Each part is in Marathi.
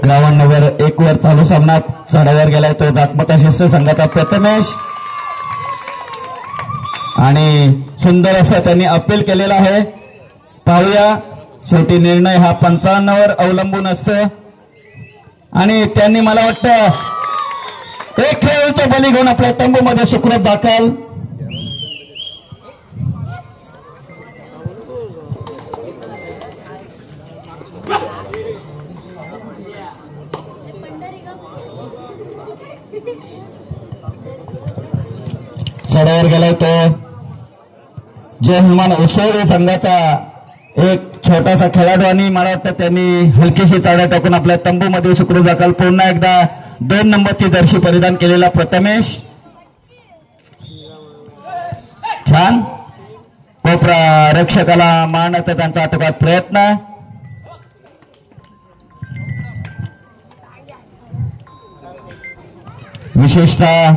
ग्राउंड नंबर 1 वर चालू सामन्यात चढावर गेलाय तो जाकमता शिस्त संघाचा प्रथमेश आणि सुंदर असं त्यांनी अपील केलेलं आहे. पाहूया शेवटी निर्णय हा 55 वर अवलंबून असतो आणि त्यांनी मला वाटतं एक खेळचा बली घेऊन आपल्या तंबूमध्ये सुखरूप दाखल. चढावर गेलाय तो जय हनुमान उसोळी संघाचा एक छोटासा खेळाडू आणि मला वाटतं त्यांनी हलकीशी चाड्या टाकून आपल्या तंबूमध्ये सुखरूप दाखल. पुन्हा एकदा 2 नंबरची जर्सी परिधान केलेला प्रथमेश छान कोपरा रक्षकाला मारण्याचा त्यांचा आटोकाट प्रयत्न. विशेषतः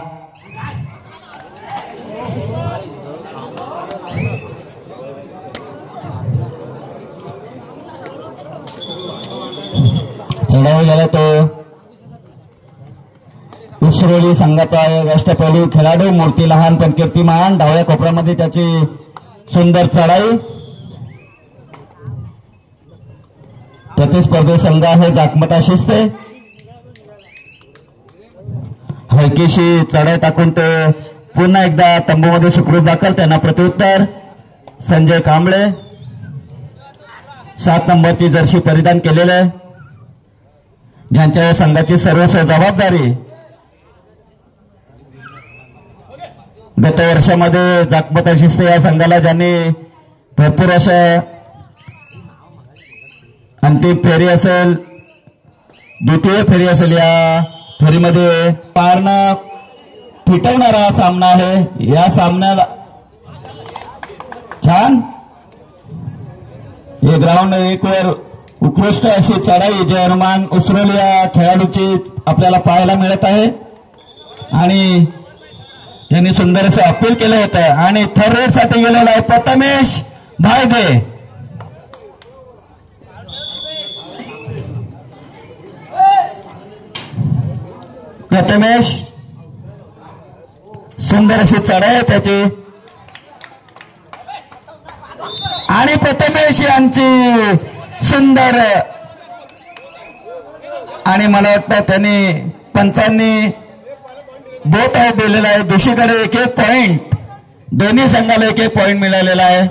चढावा गेला तो उसरोली संघाचा एक अष्टपैलू खेळाडू मूर्ती लहान पण कीर्तिमान. डाव्या कोपऱ्यामध्ये त्याची सुंदर चढाई. प्रतिस्पर्धी संघ आहे जाकमता शिस्त. हलकीशी चढाई टाकून तो पुन्हा एकदा तंबूमध्ये सुखरूप दाखल. त्यांना प्रत्युत्तर संजय कांबळे 7 नंबरची जर्सी परिधान केलेले ज्यांच्या संघाची सर्वस्व जबाबदारी गत वर्षामध्ये जाकमता शिस्त या संघाला ज्यांनी भरपूर असं अंतिम फेरी असेल द्वितीय फेरी असेल या फेरीमध्ये पारणं फिटवणारा सामना आहे. या सामन्याला छान हे ग्राउंड 1 वर उत्कृष्ट अशी चढाई जय हनुमान उसरोली या खेळाडूची आपल्याला पाहायला मिळत आहे आणि त्यांनी सुंदर असं अपील केलं होतं आणि थर्ड रेडसाठी गेलेला आहे प्रथमेश भायदे. प्रथमेश सुंदर अशी चढाई त्याची आणि प्रथमेश यांची सुंदर आणि मला वाटतं त्यांनी पंचांनी बोट आहे दिलेला आहे. दुसरीकडे 1-1 पॉइंट दोन्ही संघाला 1-1 पॉइंट मिळालेला आहे.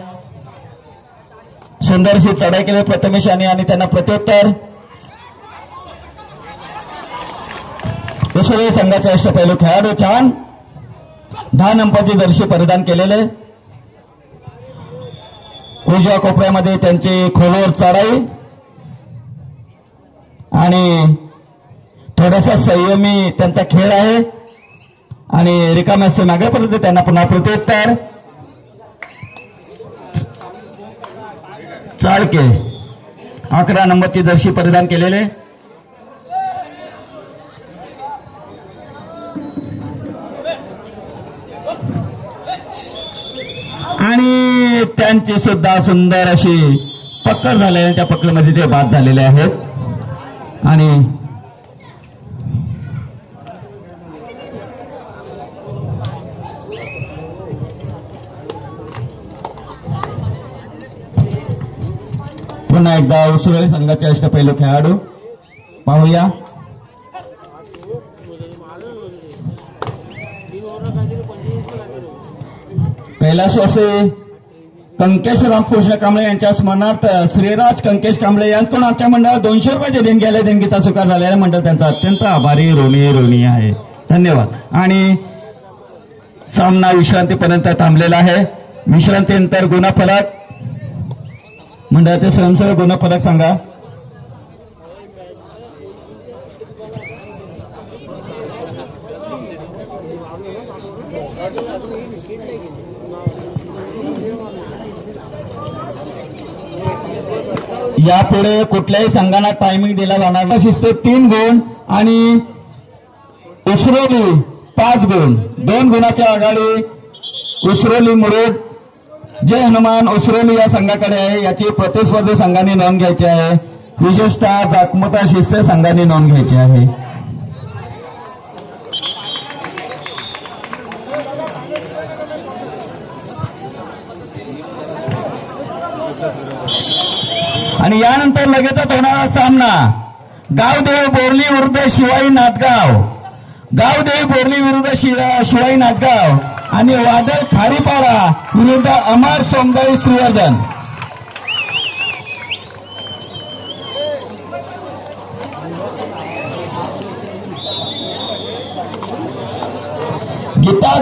सुंदरशी चढाई केली प्रथमेश यांनी आणि त्यांना प्रत्युत्तर दुसरे संघाचे अष्टपैलू खेळाडू छान 10 नंबरची जर्सी परिधान केलेले. उजव्या कोपऱ्यामध्ये त्यांची खोलवर चढाई आणि थोडासा संयमी त्यांचा खेळ आहे आणि रिकाम्या मागेपर्यंत त्यांना पुन्हा प्रत्युत्तर. चाळके 11 नंबरची जर्सी परिधान केलेले आणि त्यांची सुद्धा सुंदर अशी पकड झाली त्या पकडमध्ये ते बाद झालेले आहेत आणि पुन्हा एकदा उसरोली संघाचे अष्टपैलू खेळाडू पाहूया. कैलासवासी कंकेश रामकृष्ण कांबळे यांच्या स्मरणार्थ श्रीराज कंकेश कांबळे यांच्याकडून आमच्या मंडळात 200 रुपयाचे देणगी आले. देणगीचा स्वीकार झालेला मंडळ त्यांचा अत्यंत आभारी ऋणी आहे. धन्यवाद. आणि सामना विश्रांतीपर्यंत थांबलेला आहे. विश्रांतीनंतर गुणफलक मंडळाचे स्वयंसेवक गुणफलक सांगा. यापुढे कुठल्याही संघाला टायमिंग दिला जाणार नाही. शिस्त 3 गुण आणि उसरोली 5 गुण. 2 गुणाच्या आघाडी उसरोली मुरुड जय हनुमान उसरोली या संघाकडे आहे. याची प्रतिस्पर्धी संघाने नोंद घ्यायची आहे. विशेषतः जाकमता शिस्त संघाने नोंद घ्यायची आहे. आणि यानंतर लगेचच होणारा सामना गावदेवी बोरली विरुद्ध शिवाई नाथगाव. गावदेवी बोरली विरुद्ध शिवाई नाथगाव आणि वादळ खारीपाडा विरुद्ध अमर सोमदाई श्रीवर्धन. गीता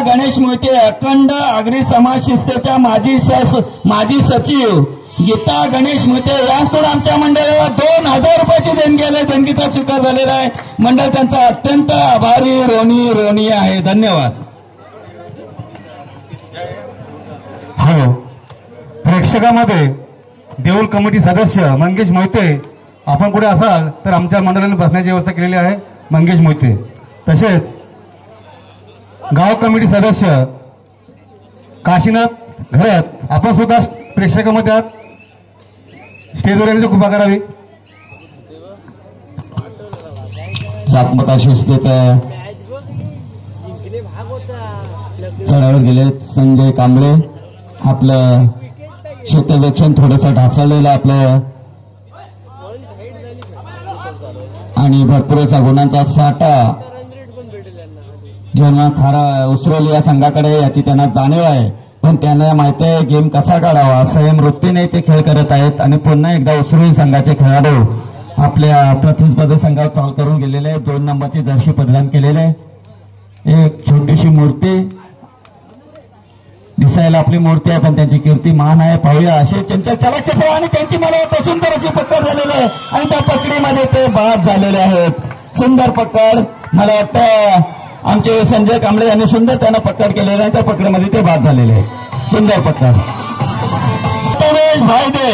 गणेश मोहिते अखंड आगरी समाज शिस्तेच्या माजी सचिव गीता गणेश मोहिते यांच्याकडून आमच्या मंडळाला 2000 रुपयाची देणगी आली. देणगीचा स्वीकार झालेला आहे. मंडळ त्यांचा अत्यंत आभारी ऋणी आहे. धन्यवाद. हो, प्रेक्षकामध्ये देऊळ कमिटी सदस्य मंगेश मोहिते, आपण कुठे असाल तर आमच्या मंडळाने बसण्याची व्यवस्था केलेली आहे. मंगेश मोहिते. तसेच गाव कमिटी सदस्य काशीनाथ घरत, आपण सुद्धा प्रेक्षकामध्ये आहात. स्टेजवर येण्याची कृपा करावी. जाकमता शिस्तेचं चढावर गेले संजय कांबळे. आपलं क्षेत्ररक्षण थोडंसं ढासळलेलं आपलं आणि भरपूर असा गुणांचा साठा जेव्हा खारा उसरोली या संघाकडे याची त्यांना जाणीव आहे. पण त्यांना माहिती आहे गेम कसा काढावा. संयम वृत्तीने ते खेळ करत आहेत. आणि पुन्हा एकदा उसरोली संघाचे खेळाडू आपल्या प्रतिस्पर्धी संघावर चाल करून गेलेले. 2 नंबरची जर्सी परिधान केलेले. एक छोटीशी मूर्ती दिसायला आपली मूर्ती आहे पण त्यांची कीर्ती महान आहे. पाहूया असे चमचा चला आणि त्यांची मला सुंदर अशी पकड झालेली आहे. आणि त्या पकडीमध्ये ते बाद झालेले आहेत. सुंदर पकड. मला वाटतं आमचे संजय कांबळे यांनी सुंदर त्यांना पकड केलेलं आहे. त्या पकडीमध्ये ते बाद झालेले आहे. सुंदर पकड. प्रथमेश भायदे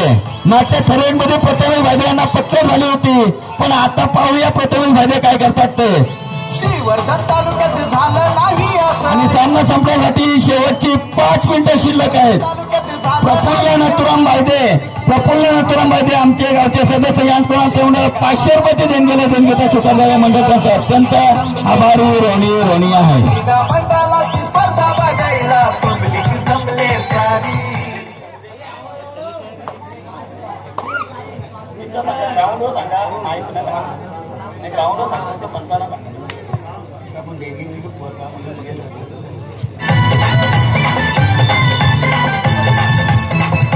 मागच्या थरेडमध्ये प्रथमेश भायदे यांना पकड झाली होती. पण आता पाहूया प्रथमेश भायदे काय करतात ते. श्रीवर्धन तालुक्यात झालं नाही आणि सामना संपण्यासाठी शेवटची 5 मिनिटं शिल्लक आहेत. प्रफुल्ल नथुराम भायदे आमचे गावचे सदस्य यांच्याकडून तेवढं 500 रुपयाचे देणगीचा स्वीकार झाला. मंडळ त्यांचा अत्यंत आभारी ऋणी आहे. मंडळाची स्पर्धा बघायला पब्लिक जमले सारी.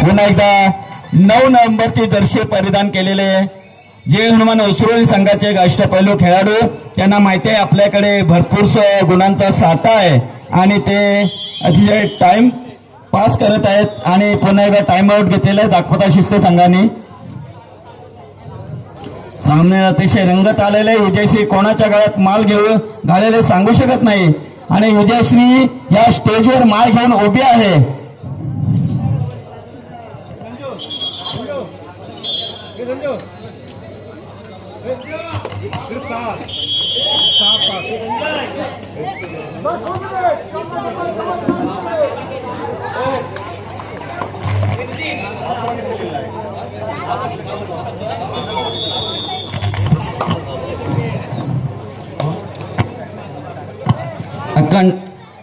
पुन्हा एकदा 9 नंबरची जर्सी परिधान केलेले जय हनुमान उसरोली संघाचे अष्टपैलू खेळाडू. त्यांना माहिती आहे आपल्याकडे भरपूर गुणांचा साठा आहे आणि ते अतिशय टाइम पास करत आहेत. आणि पुन्हा एकदा टाइम आउट घेतलेला आहे जाकमता शिस्त संघाने. सामने अतिशय रंगत आलेले. विजयश्री कोणाच्या गळ्यात माल घालेले सांगू शकत नाही. आणि विजयश्री या स्टेजवर माल घेऊन उभी आहे.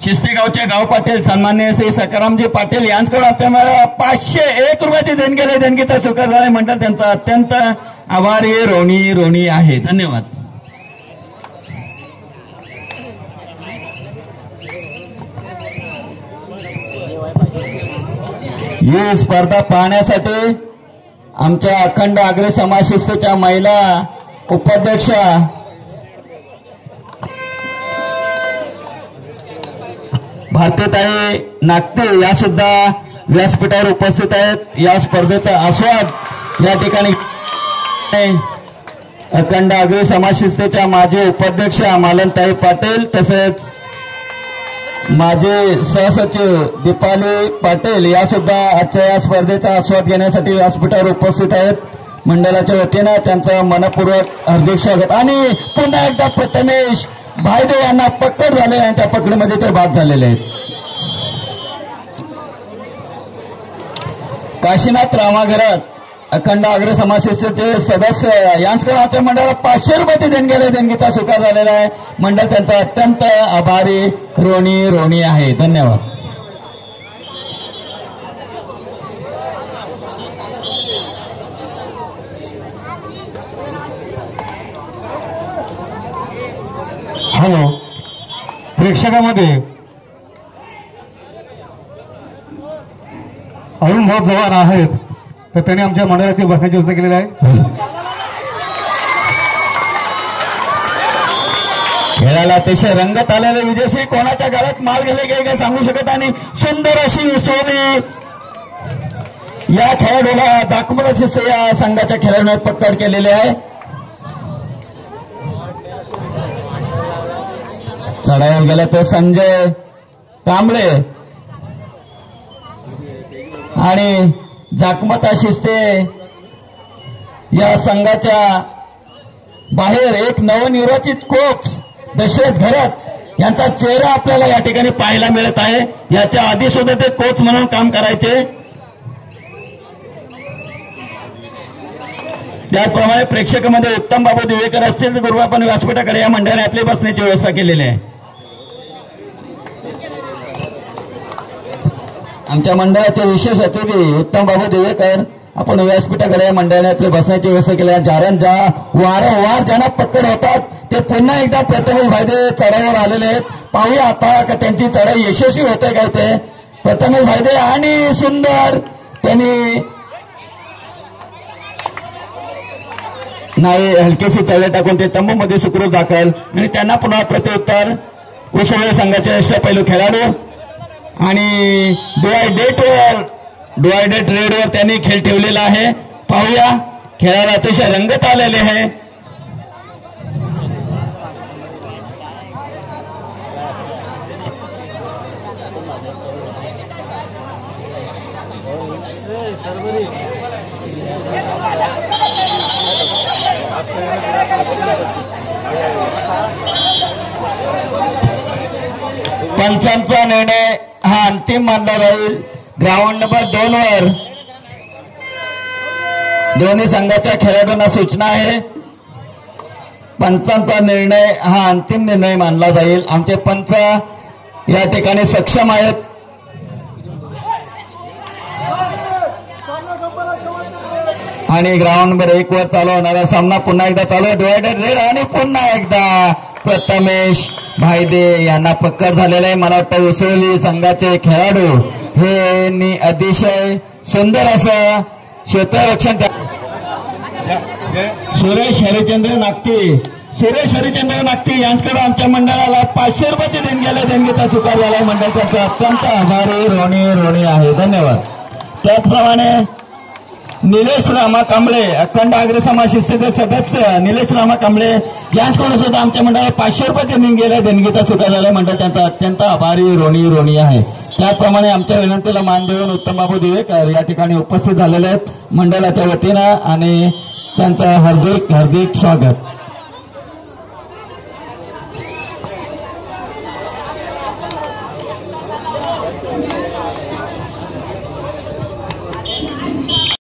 शिस्तेगावचे गाव पाटील सन्मान्य श्री सकारामजी पाटील यांच्याकडून आपल्याला 501 रुपयाची देणगीचा स्वीकार झाला. मंडळ त्यांचा अत्यंत आभारी ऋणी आहे. धन्यवाद. ही स्पर्धा पाहण्यासाठी आमच्या अखंड आगरी समाज शिस्तेच्या महिला उपाध्यक्षा भारतीताई नागते या सुद्धा व्यासपीठावर उपस्थित आहेत. या स्पर्धेचा आस्वाद या ठिकाणी अखंड आगरी समाज शिस्तेच्या माजी उपाध्यक्षा मालनताई पाटील तसेच माजी सहसचिव दीपाली पाटील या सुद्धा आजच्या या स्पर्धेचा आस्वाद घेण्यासाठी व्यासपीठावर उपस्थित आहेत. मंडळाच्या वतीनं त्यांचं मनपूर्वक हार्दिक स्वागत. आणि पुन्हा एकदा भाईदेव यांना पकड झाले आणि त्या पकडीमध्ये ते बाद झालेले आहेत. काशीनाथ रामाघरात अखंड आग्रह समाजशिस्तीचे सदस्य यांच्याकडे आमच्या मंडळाला 500 रुपयाची देणगीचा स्वीकार झालेला आहे. मंडळ त्यांचा अत्यंत आभारी ऋणी आहे. धन्यवाद. हॅलो, प्रेक्षकामध्ये अरुण भाऊ जवान आहेत, तर त्यांनी आमच्या मंडळाची बसण्याची व्यवस्था केलेली आहे. खेळाला अतिशय रंगत आलेले विदेशी कोणाच्या गाळात माल गेले काही सांगू शकत. आणि सुंदर अशी सोनी या खेळाडूला दाखवत अशी या संघाच्या खेळाडूने पकड केलेली आहे. चढावर गेले तो संजय कांबळे आणि जाकमता शिस्ते या संघाच्या बाहेर एक नवनिर्वाचित कोच दशरथ घरत यांचा चेहरा आपल्याला या ठिकाणी पाहायला मिळत आहे. याच्या आधी सुद्धा ते कोच म्हणून काम करायचे. त्याचप्रमाणे प्रेक्षकामध्ये उत्तम बाबू दिवेकर असतील तर गुरुबापन व्यासपीठाकडे या मंडळाने आपली बसण्याची व्यवस्था केलेली आहे. आमच्या मंडळाचे विशेष अतिथी उत्तम बाबू दिवेकर आपण व्यासपीठाकडे या मंडळाने आपली बसण्याची व्यवस्था केली आहे. कारण ज्या वारंवार ज्यांना पकड होतात ते पुन्हा एकदा प्रथमेश भाईदे चढाईवर आलेले आहेत. पाहूया आता का त्यांची चढाई यशस्वी होते काय ते. प्रथमेश भाईदे आणि सुंदर त्यांनी नाही हलकेशी चढाई टाकून ते तंबूमध्ये सुखरूप दाखल आणि त्यांना पुन्हा प्रत्युत्तर उसळी संघाचे अष्टपैलू खेळाडू आणि डिवायडेड रेडवर त्यांनी खेळ ठेवलेला आहे. पाहूया खेळाला अतिशय रंगत आलेले आहे. पंचांचा निर्णय हा अंतिम मानला जाईल. ग्राउंड नंबर 2 वर दोन्ही संघाच्या खेळाडूंना सूचना आहे. पंचांचा निर्णय हा अंतिम निर्णय मानला जाईल. आमचे पंच या ठिकाणी सक्षम आहेत. आणि ग्राउंड नंबर 1 वर चालू होणारा सामना पुन्हा एकदा चालू आहे. डिवायडेड रेड आणि पुन्हा एकदा प्रथमेश भाईदे यांना पकड झालेला आहे. मला वाटतं उसळी संघाचे खेळाडू हे अतिशय सुंदर असं क्षेत्ररक्षण. सुरेश हरिचंद्र नागती यांच्याकडे आमच्या मंडळाला 500 रुपयाची देणगीचा स्वीकार झाला. मंडळ त्यांचा अत्यंत आभारी ऋणी आहे. धन्यवाद. त्याचप्रमाणे निलेश रामा कांबळे अखंड आग्रह समाज शिस्तीचे सदस्य निलेश रामा कांबळे यांच्याकडून सुद्धा आमच्या मंडळाला 500 रुपयाची देणगीचा स्वीकार झाला. मंडळ त्यांचा अत्यंत आभारी ऋणी आहे. त्याचप्रमाणे आमच्या विनंतीला मान देऊन उत्तम बाबू दिवेकर या ठिकाणी उपस्थित झालेले आहेत मंडळाच्या वतीनं आणि त्यांचं हार्दिक स्वागत.